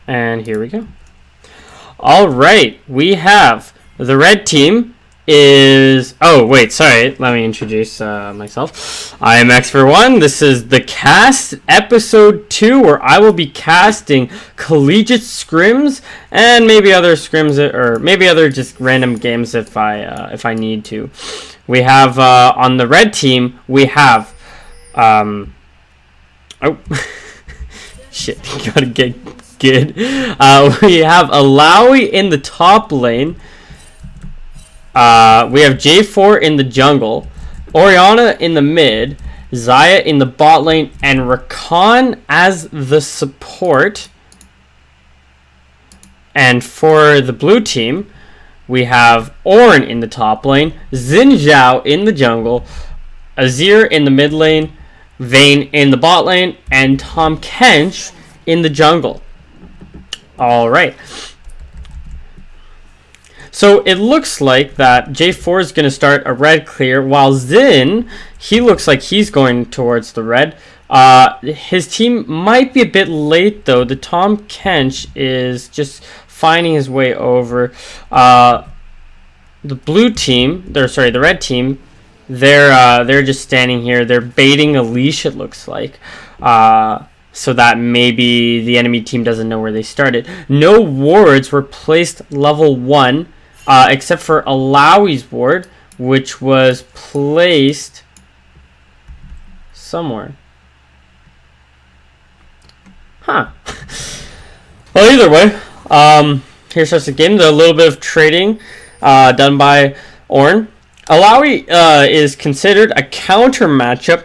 And here we go. All right, we have the red team is... Oh, wait, sorry. Let me introduce myself. I am X1. This is the cast, episode 2, where I will be casting collegiate scrims and maybe other scrims, or maybe other just random games if I need to. We have, on the red team, we have... Oh... Shit, gotta get good. We have Alawi in the top lane. We have J4 in the jungle. Orianna in the mid. Xayah in the bot lane. And Rakan as the support. And for the blue team, we have Ornn in the top lane. Xin Zhao in the jungle. Azir in the mid lane. Vayne in the bot lane, and Tahm Kench in the jungle. Alright. So it looks like that J4 is going to start a red clear, while Xin, he looks like he's going towards the red. His team might be a bit late though. The Tahm Kench is just finding his way over. The blue team, the red team, they're just standing here. They're baiting a leash, it looks like, so that maybe the enemy team doesn't know where they started. No wards were placed level 1, except for Alawi's ward, which was placed somewhere. Huh. Well, either way, here starts the game. There's a little bit of trading done by Ornn. Alawi is considered a counter matchup,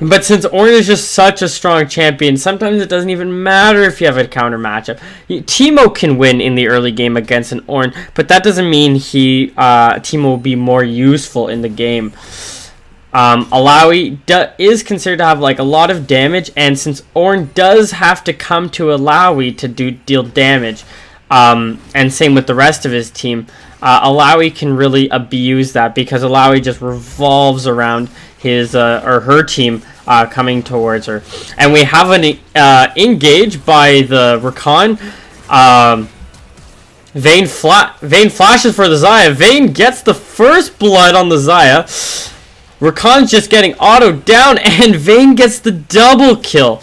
but since Ornn is just such a strong champion, sometimes it doesn't even matter if you have a counter matchup. Teemo can win in the early game against an Ornn, but that doesn't mean Teemo will be more useful in the game. Alawi is considered to have like a lot of damage, and since Ornn does have to come to Alawi to deal damage, and same with the rest of his team, Alawi can really abuse that because Alawi just revolves around his or her team coming towards her. And we have an engage by the Rakan. Vayne flashes for the Xayah. Vayne gets the first blood on the Xayah. Rakan's just getting auto down, and Vayne gets the double kill.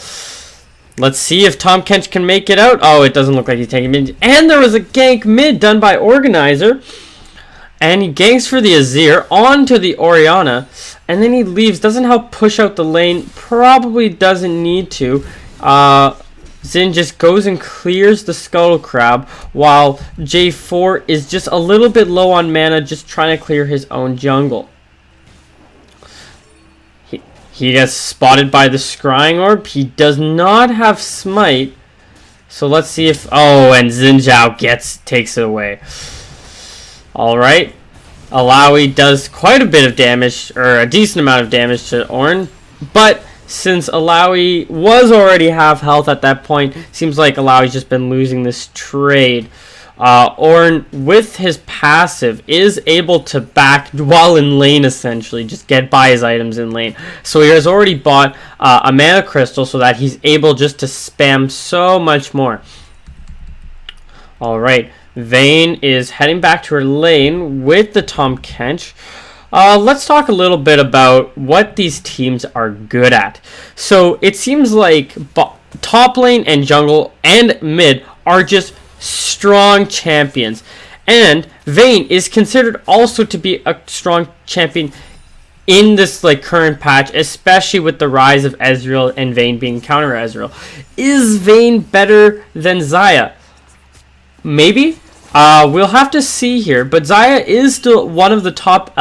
Let's see if Tahm Kench can make it out. Oh, it doesn't look like he's taking mid. And there was a gank mid done by Organizer. And he ganks for the Azir onto the Orianna. And then he leaves. Doesn't help push out the lane. Probably doesn't need to. Xin just goes and clears the Scuttle Crab. While J4 is just a little bit low on mana. Just trying to clear his own jungle. He gets spotted by the Scrying Orb. He does not have Smite. So let's see if... Oh, and Xin Zhao takes it away. Alright. Alawi does quite a bit of damage, or a decent amount of damage to Ornn. But since Alawi was already half health at that point, seems like Alawi's just been losing this trade. Ornn, with his passive, is able to back while in lane, essentially. Just get by his items in lane. So he has already bought a mana crystal so that he's able just to spam so much more. Alright, Vayne is heading back to her lane with the Tahm Kench. Let's talk a little bit about what these teams are good at. So it seems like top lane and jungle and mid are just strong champions, and Vayne is considered also to be a strong champion in this like current patch, especially with the rise of Ezreal and Vayne being counter Ezreal. Is Vayne better than Xayah? Maybe. We'll have to see here, but Xayah is still one of the top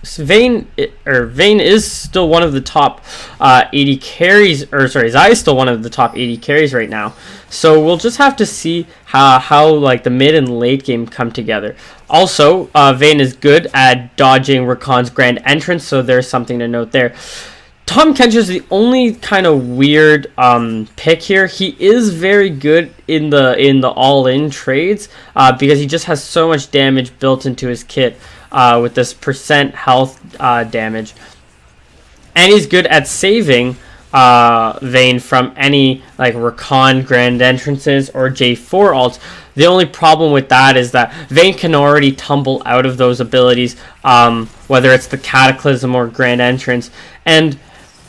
Vayne is still one of the top 80 carries, or sorry, Xayah is still one of the top 80 carries right now. So we'll just have to see how like the mid and late game come together. Also, Vayne is good at dodging Rakan's grand entrance, so there's something to note there. Tahm Kench is the only kind of weird pick here. He is very good in the all-in trades because he just has so much damage built into his kit with this % health damage, and he's good at saving Vayne from any like Recon Grand Entrances or J4 alts. The only problem with that is that Vayne can already tumble out of those abilities, whether it's the Cataclysm or Grand Entrance. And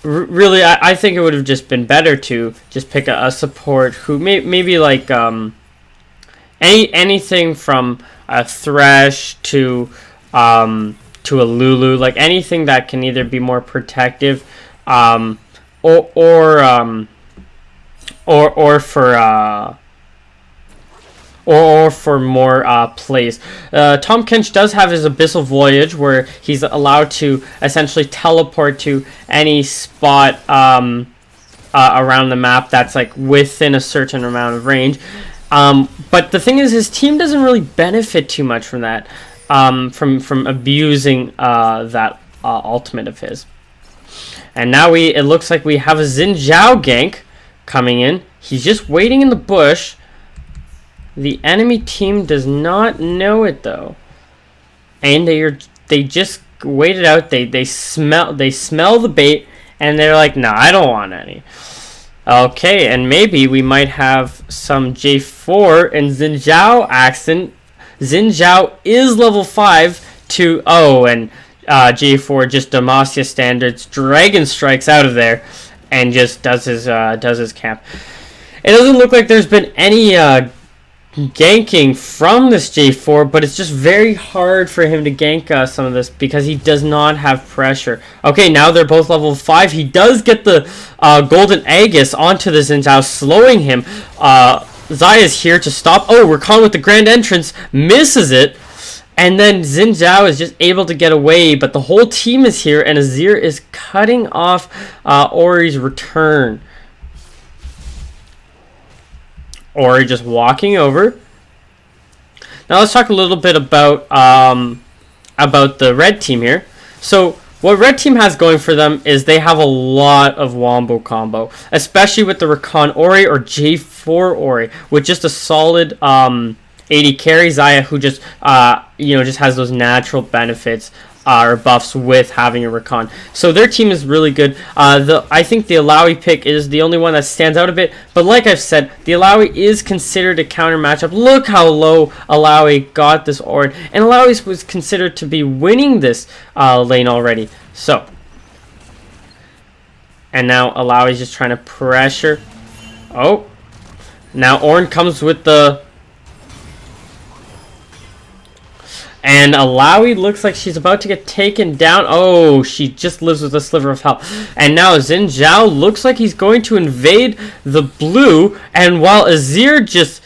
really, I think it would have just been better to just pick a support who maybe like anything from a Thresh to a Lulu, like anything that can either be more protective, or for more plays. Tom Kench does have his Abyssal Voyage, where he's allowed to essentially teleport to any spot around the map that's like within a certain amount of range. But the thing is, his team doesn't really benefit too much from that, from abusing that ultimate of his. And now it looks like we have a Xin Zhao gank coming in. He's just waiting in the bush. The enemy team does not know it though, and they just wait it out. They smell the bait, and they're like, "Nah, I don't want any." Okay, and maybe we might have some J4 and Xin Zhao action. Xin Zhao is level 5 to and J4 just Demacia standards Dragon Strikes out of there, and just does his camp. It doesn't look like there's been any ganking from this J4, but it's just very hard for him to gank some of this because he does not have pressure. Okay, now they're both level 5. He does get the Golden Aegis onto the Xin Zhao, slowing him. Xayah is here to stop. Oh, Rakan with the Grand Entrance misses it. And then Xin Zhao is just able to get away, but the whole team is here, and Azir is cutting off Ori's return. Ori just walking over. Now let's talk a little bit about the red team here. So what red team has going for them is they have a lot of wombo combo, especially with the Rakan Ori or J4 Ori, with just a solid 80 carry Xayah, who just just has those natural benefits or buffs with having a Rakan. So their team is really good. I think the Alawi pick is the only one that stands out a bit. But like I've said, the Alawi is considered a counter matchup. Look how low Alawi got this Ord. And Alawi was considered to be winning this lane already. So. And now Alawi's just trying to pressure. Oh. Now Ornn comes with the... And Alawi looks like she's about to get taken down. Oh, she just lives with a sliver of health. And now Xin Zhao looks like he's going to invade the blue. And while Azir just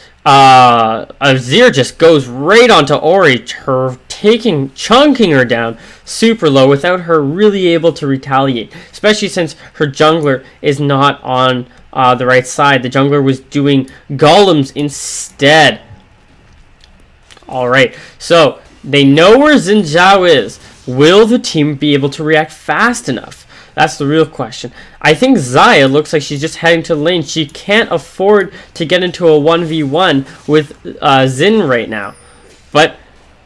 goes right onto Ori, chunking her down super low without her really able to retaliate. Especially since her jungler is not on the right side. The jungler was doing golems instead. Alright, so... they know where Xin Zhao is. Will the team be able to react fast enough? That's the real question. I think Xayah looks like she's just heading to the lane. She can't afford to get into a 1v1 with Xin right now. But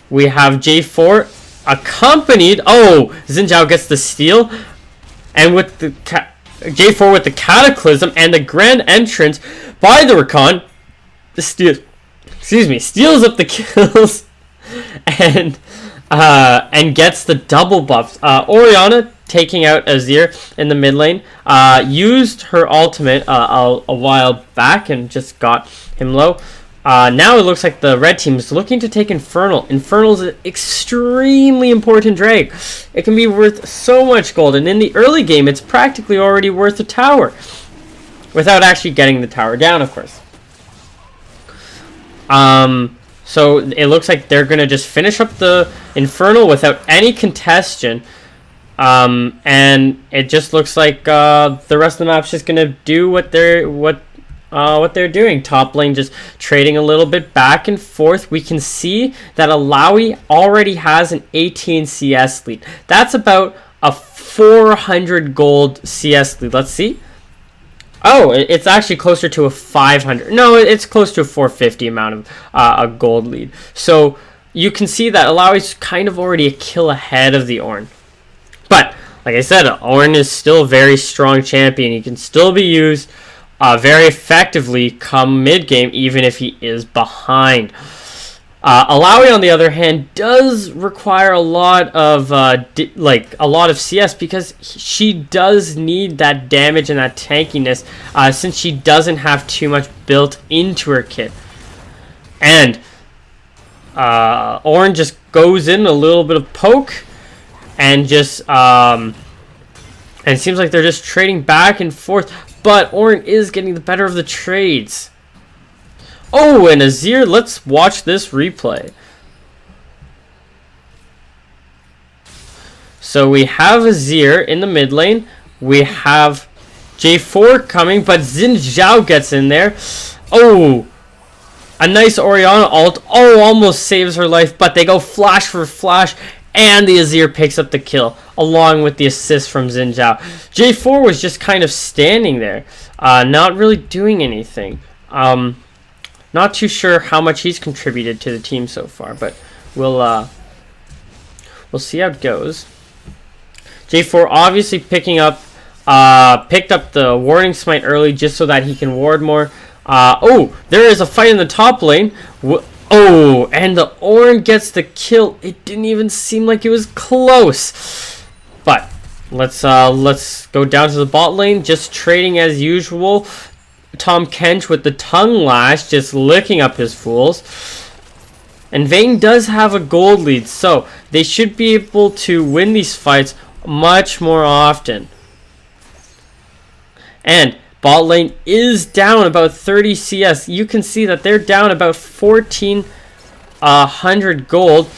we have J4 accompanied. Oh, Xin Zhao gets the steal. And with the J4 with the Cataclysm and the Grand Entrance by the Rakan. The steals up the kills. And gets the double buffs. Orianna taking out Azir in the mid lane. Used her ultimate a while back and just got him low. Now it looks like the red team is looking to take Infernal. Infernal is an extremely important drag. It can be worth so much gold, and in the early game it's practically already worth a tower. Without actually getting the tower down, of course. So it looks like they're going to just finish up the Infernal without any contestation. And it just looks like the rest of the map's just going to do what they're doing. Top lane just trading a little bit back and forth. We can see that Alawi already has an 18 CS lead. That's about a 400 gold CS lead. Let's see. Oh, it's actually closer to a 500. No, it's close to a 450 amount of a gold lead. So you can see that Alawi's kind of already a kill ahead of the Ornn. But like I said, Ornn is still a very strong champion. He can still be used very effectively come mid-game, even if he is behind. Alawi, on the other hand, does require a lot of CS because she does need that damage and that tankiness since she doesn't have too much built into her kit. And Ornn just goes in a little bit of poke and just and it seems like they're just trading back and forth, but Ornn is getting the better of the trades. Oh, and Azir, let's watch this replay. So we have Azir in the mid lane. We have J4 coming, but Xin Zhao gets in there. Oh, a nice Orianna ult. Oh, almost saves her life, but they go flash for flash, and the Azir picks up the kill, along with the assist from Xin Zhao. J4 was just kind of standing there, not really doing anything. Not too sure how much he's contributed to the team so far, but we'll see how it goes. J4 obviously picked up the warding smite early just so that he can ward more. Oh, there is a fight in the top lane. Oh, and the Ornn gets the kill. It didn't even seem like it was close. But let's go down to the bot lane, just trading as usual. Tahm Kench with the tongue lash, just licking up his fools. And Vayne does have a gold lead, so they should be able to win these fights much more often. And bot lane is down about 30 CS. You can see that they're down about 1,400 gold.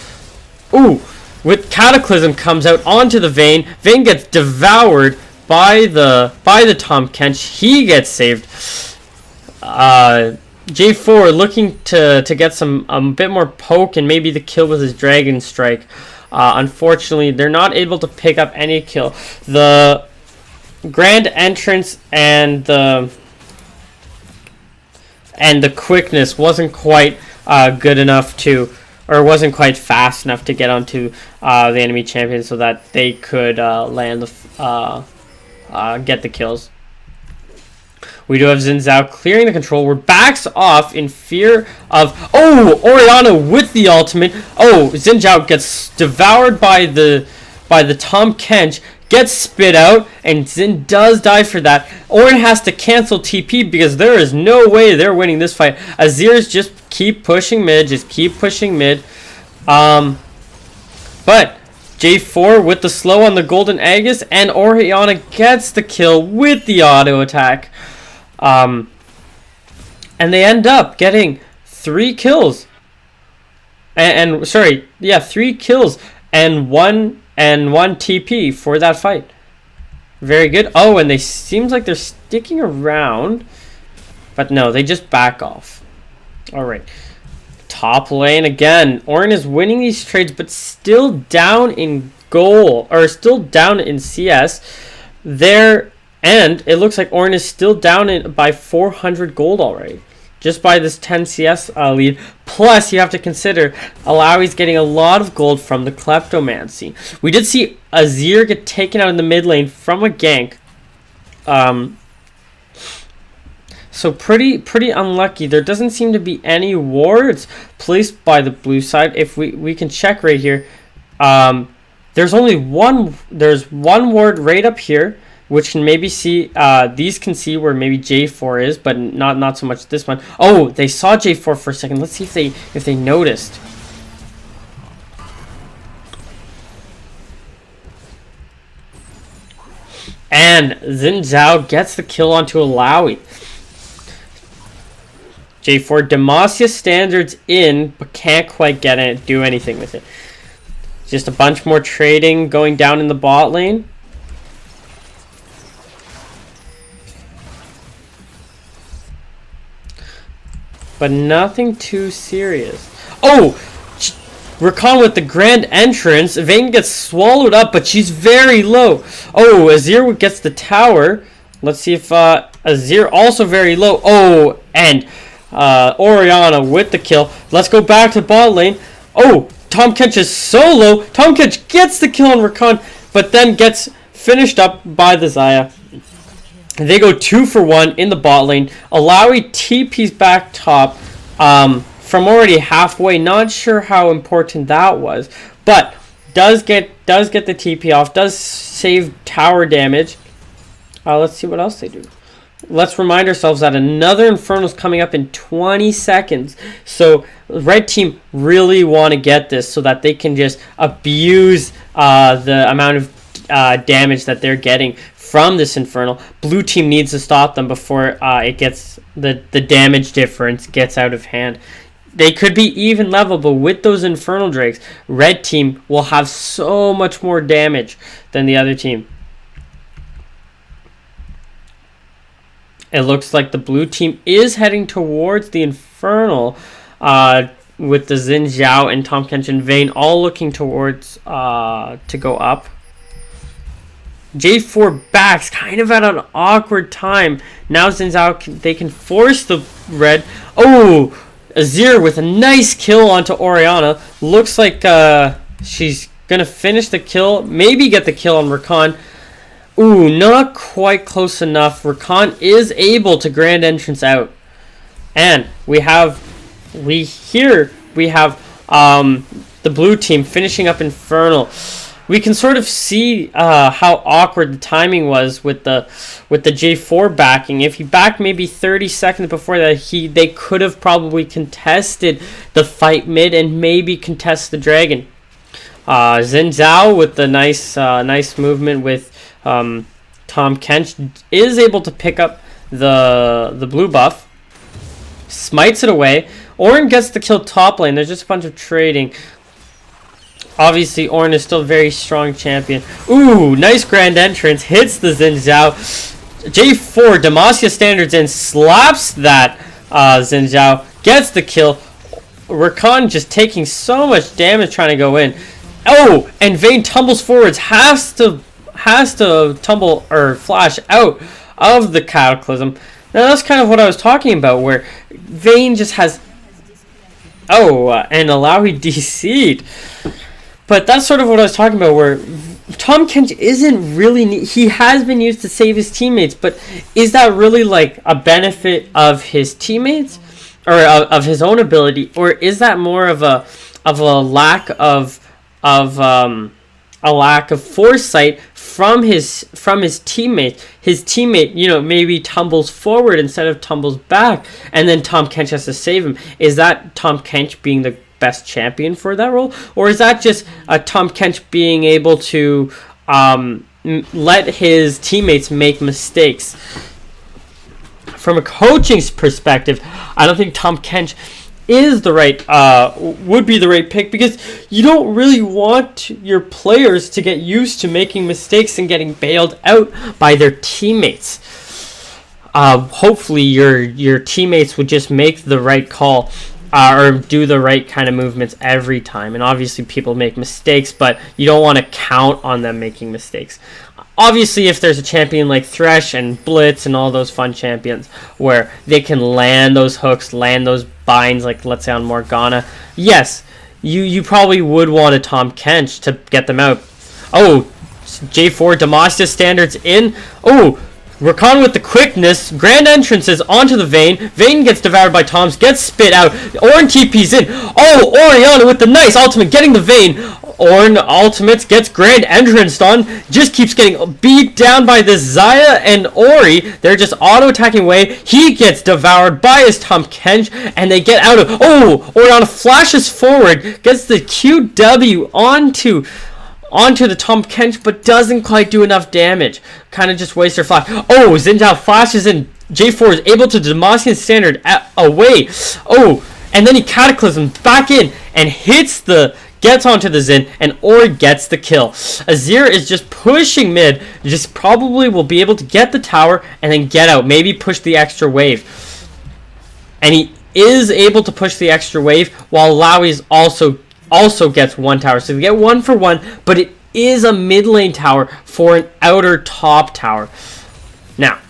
Ooh, with Cataclysm comes out onto the Vayne. Vayne gets devoured by the Tahm Kench. He gets saved. J4 looking to get some a bit more poke and maybe the kill with his Dragon Strike. Unfortunately, they're not able to pick up any kill. The Grand Entrance and the quickness wasn't quite good enough to, or wasn't quite fast enough to get onto the enemy champion so that they could land the get the kills. We do have Xin Zhao clearing the control. We're backs off in fear of... Oh, Orianna with the ultimate. Oh, Xin Zhao gets devoured by the Tahm Kench. Gets spit out, and Xin does die for that. Ornn has to cancel TP because there is no way they're winning this fight. Azir's just keep pushing mid. Just keep pushing mid. But J4 with the slow on the Golden Aegis, and Orianna gets the kill with the auto attack. And they end up getting 3 kills. And 3 kills and one TP for that fight. Very good. Oh, and they seems like they're sticking around, but no, they just back off. All right. Top lane again. Ornn is winning these trades, but still down in goal, or still down in CS. And it looks like Ornn is still down by 400 gold already, just by this 10 CS lead. Plus, you have to consider Alawi's getting a lot of gold from the Kleptomancy. We did see Azir get taken out in the mid lane from a gank. So pretty unlucky. There doesn't seem to be any wards placed by the blue side. If we can check right here, there's one ward right up here, which can maybe see, these can see where maybe J4 is, but not so much this one. Oh, they saw J4 for a second. Let's see if they noticed. And Xin Zhao gets the kill onto Alawi. J4 Demacia standards in, but can't quite do anything with it. Just a bunch more trading going down in the bot lane. But nothing too serious. Oh! Rakan with the Grand Entrance. Vayne gets swallowed up, but she's very low. Oh, Azir gets the tower. Let's see if Azir also very low. Oh, and Orianna with the kill. Let's go back to bot lane. Oh, Tahm Kench is so low. Tahm Kench gets the kill on Rakan, but then gets finished up by the Xayah. They go 2 for 1 in the bot lane. Alawi TP's back top from already halfway. Not sure how important that was, but does get the TP off. Does save tower damage. Let's see what else they do. Let's remind ourselves that another Inferno is coming up in 20 seconds. So red team really want to get this so that they can just abuse the amount of damage that they're getting from this Infernal. Blue team needs to stop them before it gets the damage difference gets out of hand. They could be even level, but with those Infernal Drakes, red team will have so much more damage than the other team. It looks like the blue team is heading towards the Infernal with the Xin Zhao and Tahm Kench and Vayne all looking towards to go up. J4 backs kind of at an awkward time. Now Xin Zhao, they can force the red. Oh, Azir with a nice kill onto Orianna. Looks like she's going to finish the kill. Maybe get the kill on Rakan. Ooh, not quite close enough. Rakan is able to grand entrance out. And we have the blue team finishing up Infernal. We can sort of see how awkward the timing was with the J4 backing. If he backed maybe 30 seconds before that, they could have probably contested the fight mid and maybe contest the dragon. Xin Zhao with the nice movement with Tahm Kench is able to pick up the blue buff, smites it away. Ornn gets the kill top lane. There's just a bunch of trading. Obviously, Ornn is still a very strong champion. Ooh, nice grand entrance. Hits the Xin Zhao. J4, Demacia standards in, slaps that Xin Zhao. Gets the kill. Rakan just taking so much damage trying to go in. Oh, and Vayne tumbles forwards. Has to tumble or flash out of the Cataclysm. Now, that's kind of what I was talking about, where Vayne just has... Oh, and Alawi DC'd. But that's sort of what I was talking about, where Tahm Kench isn't really... He has been used to save his teammates, but is that really like a benefit of his teammates? Or of his own ability? Or is that more of a lack of foresight from his teammate? His teammate, maybe tumbles forward instead of tumbles back, and then Tahm Kench has to save him. Is that Tahm Kench being the best champion for that role, or is that just Tahm Kench being able to let his teammates make mistakes? From a coaching perspective, I don't think Tahm Kench is the right would be the right pick, because you don't really want your players to get used to making mistakes and getting bailed out by their teammates. Hopefully your teammates would just make the right call or do the right kind of movements every time. And obviously people make mistakes, but you don't want to count on them making mistakes. Obviously, if there's a champion like Thresh and Blitz and all those fun champions where they can land those hooks, land those binds, like let's say on Morgana, yes, you probably would want a Tahm Kench to get them out. Oh, J4 Demacia standards in. Oh, Rakan with the quickness, grand entrances onto the Vayne. Vayne gets devoured by Toms, gets spit out. Ornn TP's in. Oh, Orianna with the nice ultimate, getting the Vayne. Ornn ultimates, gets grand entrance on, just keeps getting beat down by the Xayah and Ori. They're just auto-attacking away. He gets devoured by his Tahm Kench, and they get out of... Oh, Orianna flashes forward, gets the QW onto the Tahm Kench, but doesn't quite do enough damage. Kind of just wastes her flash. Oh, Xin Zhao flashes in. J4 is able to Demacian standard away. Oh, and then he cataclysms back in and gets onto the Xin, and Ori gets the kill. Azir is just pushing mid, just probably will be able to get the tower and then get out, maybe push the extra wave. And he is able to push the extra wave, while Lowy's also gets one tower. So they get 1 for 1, but it is a mid lane tower for an outer top tower. Now,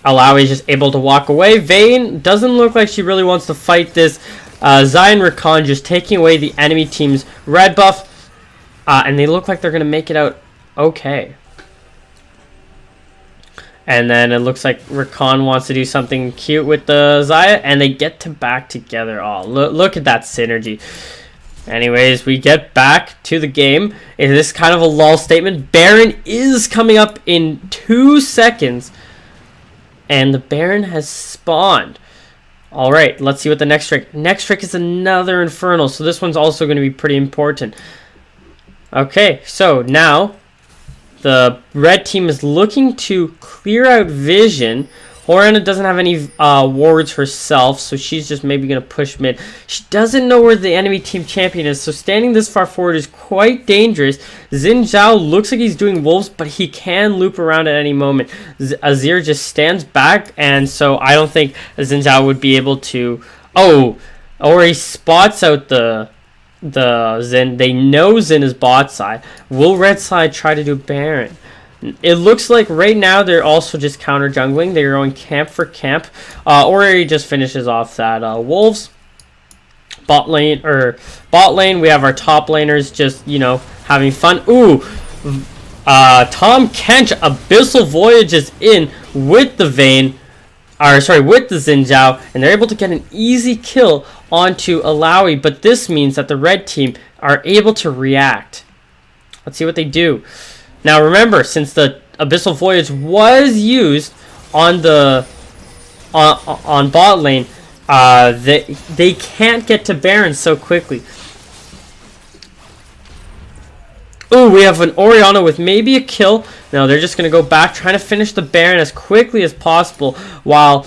Alawi is just able to walk away. Vayne doesn't look like she really wants to fight this. Xayah and Rakan just taking away the enemy team's red buff. And they look like they're going to make it out okay. And then it looks like Rakan wants to do something cute with the Xayah, and they get to back together. Oh, look at that synergy. Anyways, we get back to the game. It is kind of a lull statement. Baron is coming up in 2 seconds, and the Baron has spawned. All right, let's see what the next trick. Next trick is another Infernal, so this one's also going to be pretty important. Okay, so now the red team is looking to clear out vision. Orianna doesn't have any wards herself, so she's just maybe going to push mid. She doesn't know where the enemy team champion is, so standing this far forward is quite dangerous. Xin Zhao looks like he's doing wolves, but he can loop around at any moment. Azir just stands back, and so I don't think Xin Zhao would be able to... Oh, or he spots out the Xin. They know Xin is bot side. Will red side try to do Baron? It looks like right now they're also just counter jungling. They're going camp for camp. Ori just finishes off that wolves. Bot lane, we have our top laners just, you know, having fun. Ooh, Tom Kench, Abyssal Voyage is in with the Vayne. With the Xin Zhao, and they're able to get an easy kill onto Alawi, but this means that the red team are able to react. Let's see what they do. Now remember, since the Abyssal Voyage was used on the on bot lane, they can't get to Baron so quickly. Ooh, we have an Orianna with maybe a kill. No, they're just going to go back, trying to finish the Baron as quickly as possible, while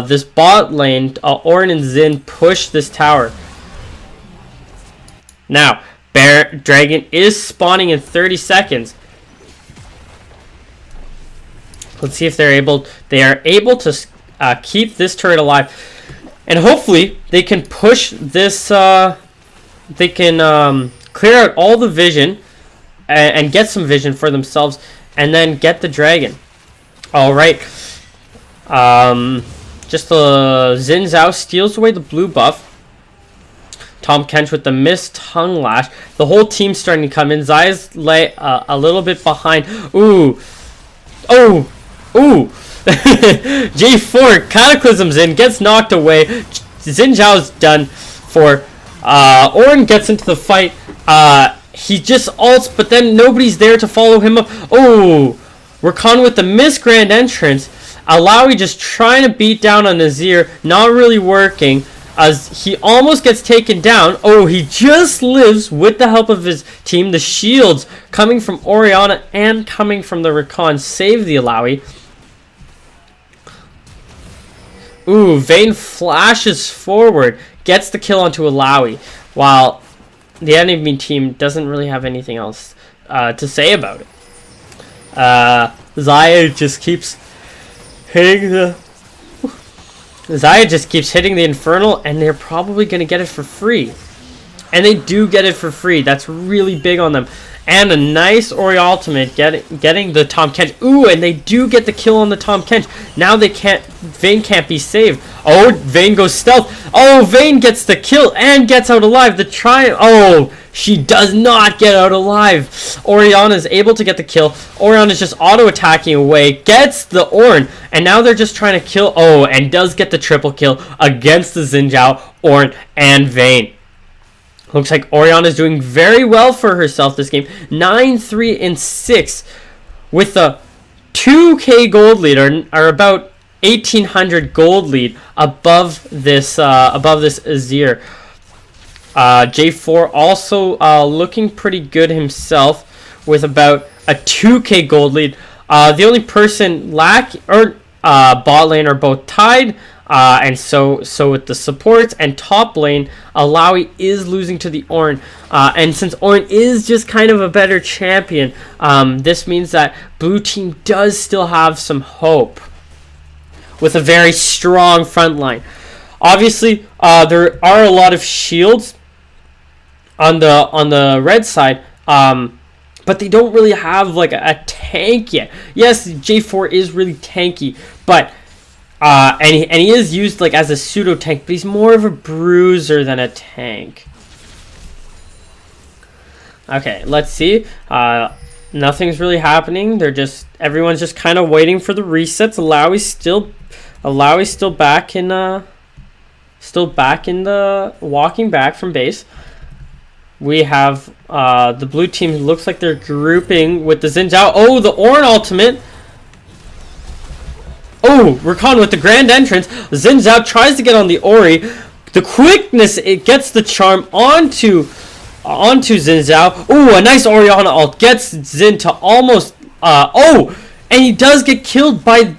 this bot lane, Ornn and Xin, push this tower. Now, Dragon is spawning in 30 seconds. Let's see if they are able to keep this turret alive. And hopefully, they can push this, they can clear out all the vision and get some vision for themselves, and then get the dragon. Alright. Just the Xin Zhao steals away the blue buff. Tom Kench with the missed tongue lash. The whole team's starting to come in. Xayah's a little bit behind. Ooh. Oh. Ooh. J4 Cataclysm's in, gets knocked away. Xin Zhao's done for. Ornn gets into the fight. He just ults, but then nobody's there to follow him up. Oh, Rakan with the missed grand entrance. Alawi just trying to beat down on Azir, not really working, as he almost gets taken down. Oh, he just lives with the help of his team. The shields coming from Orianna and coming from the Rakan save the Alawi. Ooh, Vayne flashes forward, gets the kill onto Alawi, while the enemy team doesn't really have anything else to say about it. Xayah just keeps hitting the Infernal, and they're probably going to get it for free. And they do get it for free. That's really big on them. And a nice Ori ultimate getting the Tom Kench. Ooh, and they do get the kill on the Tom Kench. Now Vayne can't be saved. Oh, Vayne goes stealth. Oh, Vayne gets the kill and gets out alive. The triumph. Oh, she does not get out alive. Orianna is able to get the kill. Orianna is just auto-attacking away. Gets the Ornn. And now they're just trying to kill. Oh, and does get the triple kill against the Xin Zhao, Ornn, and Vayne. Looks like Orianna is doing very well for herself this game. 9-3-6 with a 2k gold lead, or about 1800 gold lead above this Azir. J4 also looking pretty good himself with about a 2k gold lead. The only person bot lane are both tied. And so with the supports and top lane, Alawi is losing to the Ornn. And since Ornn is just kind of a better champion, this means that blue team does still have some hope with a very strong front line. Obviously, there are a lot of shields on the red side, but they don't really have like a tank yet. Yes, J4 is really tanky, but and he is used like as a pseudo tank, but he's more of a bruiser than a tank. Okay, let's see. Nothing's really happening. Everyone's just kind of waiting for the resets. Alawi's still back in the walking back from base. We have the blue team looks like they're grouping with the Xin Zhao. Oh, the Ornn ultimate. Oh, Rakan with the grand entrance. Xin Zhao tries to get on the Ori. The quickness, it gets the charm onto Xin Zhao. Oh, a nice Orianna ult gets Xin to almost and he does get killed by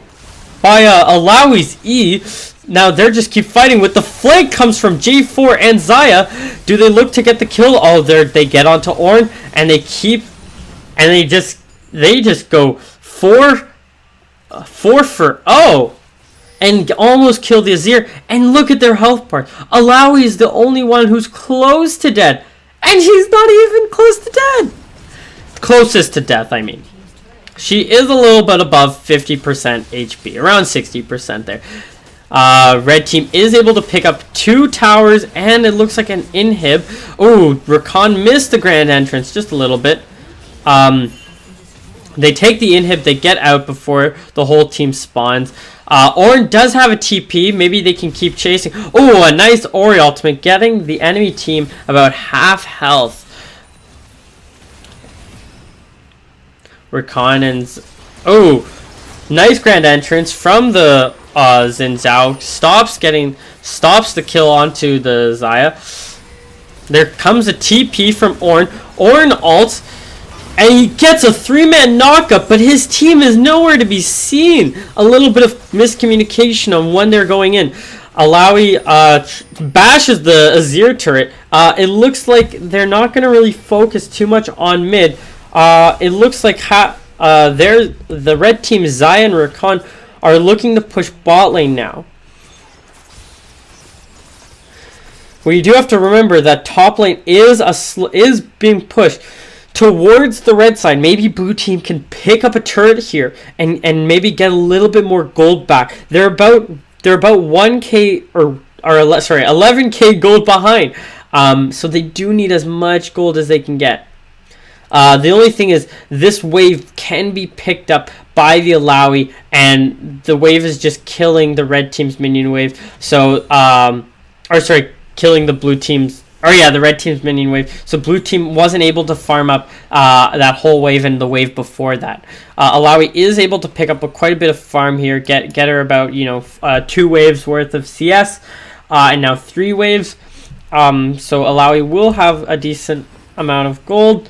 Alawi's E. Now they're just keep fighting with the flank comes from J4 and Xayah. Do they look to get the kill? Oh, they get onto Ornn and they just go four for and almost kill the Azir. And look at their health bar. Alawi is the only one who's close to dead. And she's not even close to dead. Closest to death, I mean. She is a little bit above 50% HP. Around 60% there. Red team is able to pick up 2 towers. And it looks like an inhib. Oh, Rakan missed the grand entrance just a little bit. They take the inhib. They get out before the whole team spawns. Ornn does have a TP. Maybe they can keep chasing. Oh, a nice Ori ultimate, getting the enemy team about half health. Rakan and... Oh, nice grand entrance from the Xin Zhao. Stops the kill onto the Xayah. There comes a TP from Ornn. Ornn ults. And he gets a 3-man knockup, but his team is nowhere to be seen. A little bit of miscommunication on when they're going in. Alawi bashes the Azir turret. It looks like they're not going to really focus too much on mid. It looks like the red team, Xayah and Rakan, are looking to push bot lane now. Well, you do have to remember that top lane is being pushed towards the red side. Maybe blue team can pick up a turret here and maybe get a little bit more gold back. They're about 1k or 11k gold behind. So they do need as much gold as they can get. The only thing is this wave can be picked up by the Alawi, and the wave is just killing the red team's minion wave. So killing the blue team's. The red team's minion wave. So blue team wasn't able to farm up that whole wave and the wave before that. Alawi is able to pick up quite a bit of farm here. Get her about 2 waves worth of CS, and now 3 waves. So Alawi will have a decent amount of gold.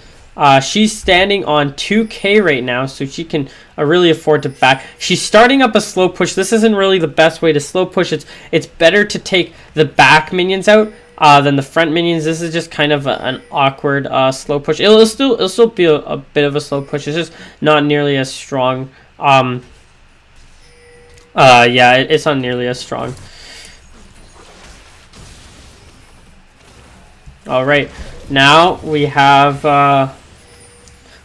She's standing on 2k right now, so she can really afford to back. She's starting up a slow push. This isn't really the best way to slow push. It's better to take the back minions out than the front minions. This is just kind of an awkward slow push. It'll still be a bit of a slow push. It's just not nearly as strong. It's not nearly as strong. All right, now we have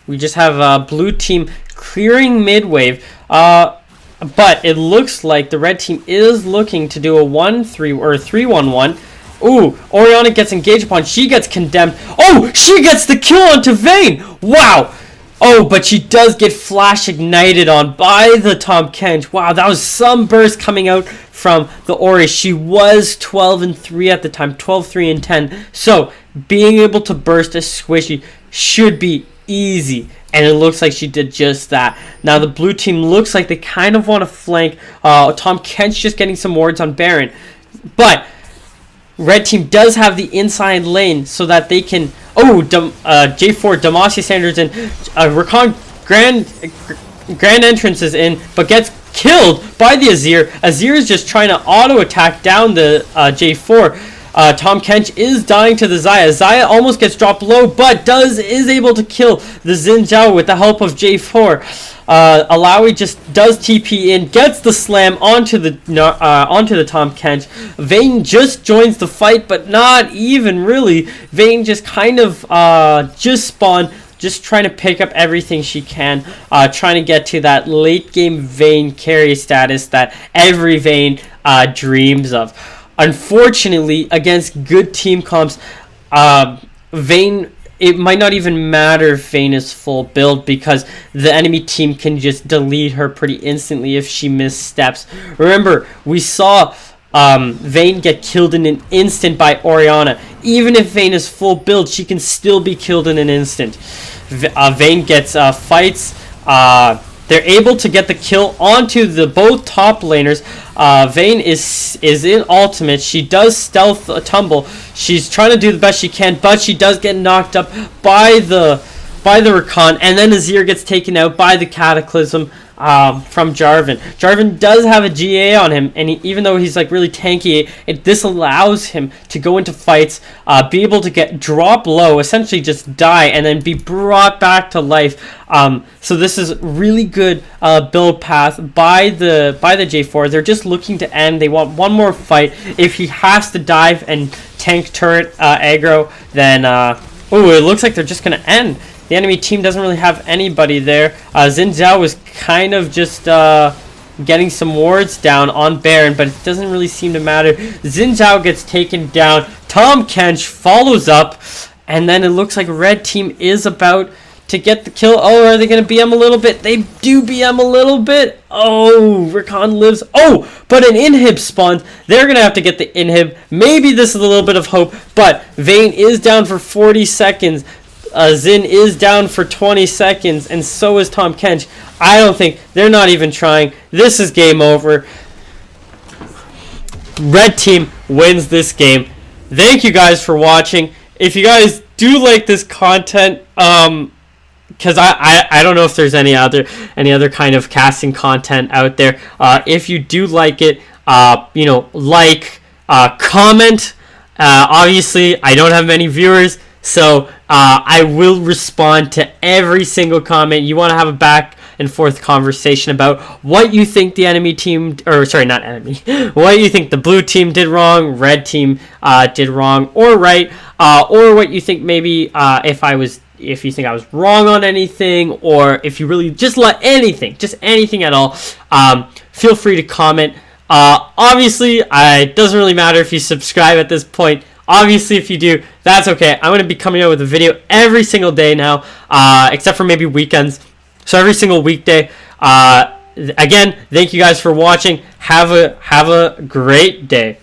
we just have blue team clearing mid wave. But it looks like the red team is looking to do a 1-3 or 3-1-1. Ooh, Orianna gets engaged upon. She gets condemned. Oh, she gets the kill onto Vayne. Wow. Oh, but she does get flash ignited on by the Tahm Kench. Wow, that was some burst coming out from the Ori. She was 12-3 at the time, 12-3-10. So being able to burst a squishy should be easy. And it looks like she did just that. Now the blue team looks like they kind of want to flank. Tahm Kench just getting some wards on Baron. But red team does have the inside lane so that they can... Oh, J4, Demacia Sanders in. Rakan grand entrance is in, but gets killed by the Azir. Azir is just trying to auto-attack down the J4. Tahm Kench is dying to the Xayah. Xayah almost gets dropped low, but is able to kill the Xin Zhao with the help of J4. Alawi just does TP in, gets the slam onto the Tahm Kench. Vayne just joins the fight, but not even really. Vayne just kind of just spawned, just trying to pick up everything she can, trying to get to that late game Vayne carry status that every Vayne dreams of. Unfortunately, against good team comps, Vayne it might not even matter if Vayne is full build, because the enemy team can just delete her pretty instantly if she missteps. Remember, we saw Vayne get killed in an instant by Orianna. Even if Vayne is full build, she can still be killed in an instant. Vayne gets fights. They're able to get the kill onto the both top laners. Vayne is in ultimate. She does stealth a tumble. She's trying to do the best she can, but she does get knocked up by the Rakan, and then Azir gets taken out by the Cataclysm from Jarvan. Jarvan does have a GA on him, and even though he's like really tanky, this allows him to go into fights, be able to drop low, essentially just die, and then be brought back to life. So this is really good build path by the J4. They're just looking to end. They want one more fight. If he has to dive and tank turret aggro, then it looks like they're just gonna end. The enemy team doesn't really have anybody there. Xin Zhao was kind of just getting some wards down on Baron, but it doesn't really seem to matter. Xin Zhao gets taken down. Tahm Kench follows up, and then it looks like red team is about to get the kill. Oh, are they going to BM a little bit? They do BM a little bit. Oh, Rakan lives. Oh, but an inhib spawns. They're going to have to get the inhib. Maybe this is a little bit of hope, but Vayne is down for 40 seconds. Xin is down for 20 seconds, and so is Tahm Kench. I don't think they're not even trying. This is game over. Red team wins this game. Thank you guys for watching. If you guys do like this content, because I don't know if there's any other kind of casting content out there. If you do like it, comment. Obviously, I don't have many viewers, so I will respond to every single comment. You want to have a back and forth conversation about what you think the enemy team, what you think the blue team did wrong, red team did wrong or right, or what you think maybe if you think I was wrong on anything, or if you really just anything at all, feel free to comment. Obviously, it doesn't really matter if you subscribe at this point. Obviously, if you do, that's okay. I'm going to be coming out with a video every single day now, except for maybe weekends. So every single weekday. Again, thank you guys for watching. Have a great day.